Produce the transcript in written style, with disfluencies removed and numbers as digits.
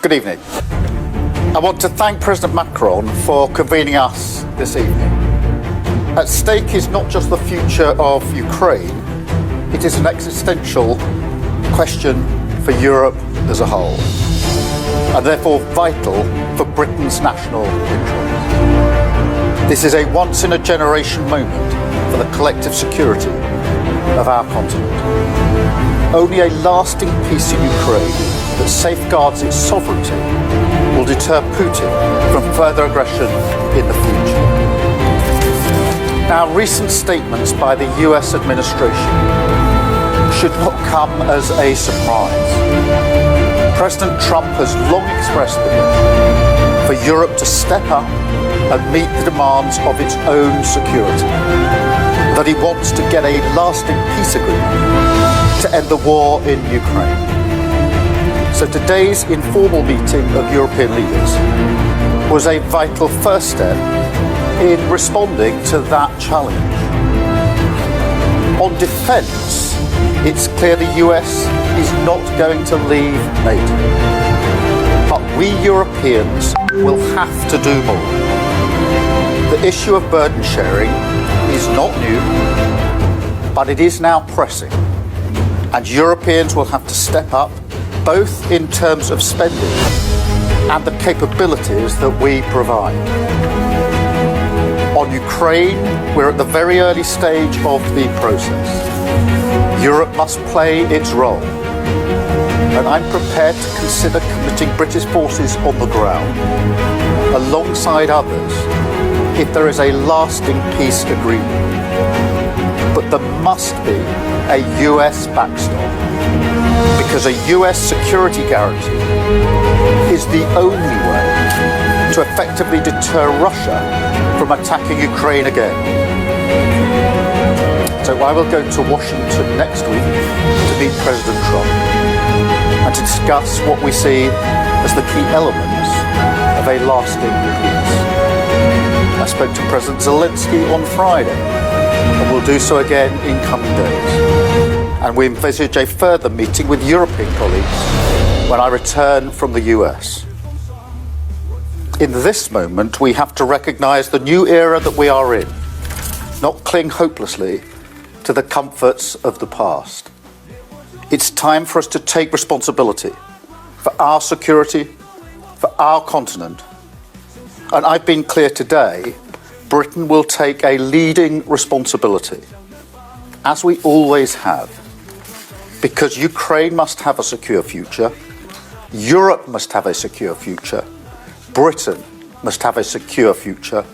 Good evening. I want to thank President Macron for convening us this evening. At stake is not just the future of Ukraine, it is an existential question for Europe as a whole, and therefore vital for Britain's national interest. This is a once-in-a-generation moment for the collective security of our continent. Only a lasting peace in Ukraine that safeguards its sovereignty will deter Putin from further aggression in the future. Now, recent statements by the US administration should not come as a surprise. President Trump has long expressed the need for Europe to step up and meet the demands of its own security, that he wants to get a lasting peace agreement to end the war in Ukraine. So today's informal meeting of European leaders was a vital first step in responding to that challenge. On defence, it's clear the US is not going to leave NATO. But we Europeans will have to do more. The issue of burden sharing is not new, but it is now pressing. And Europeans will have to step up, both in terms of spending and the capabilities that we provide. On Ukraine, we're at the very early stage of the process. Europe must play its role. And I'm prepared to consider committing British forces on the ground, alongside others, if there is a lasting peace agreement. But there must be a US backstop, because a US security guarantee is the only way to effectively deter Russia from attacking Ukraine again. So I will go to Washington next week to meet President Trump and to discuss what we see as the key elements of a lasting peace. I spoke to President Zelensky on Friday, and will do so again in coming days. And we envisage a further meeting with European colleagues when I return from the US. In this moment, we have to recognise the new era that we are in, not cling hopelessly to the comforts of the past. It's time for us to take responsibility for our security, for our continent. And I've been clear today, Britain will take a leading responsibility, as we always have, because Ukraine must have a secure future, Europe must have a secure future, Britain must have a secure future,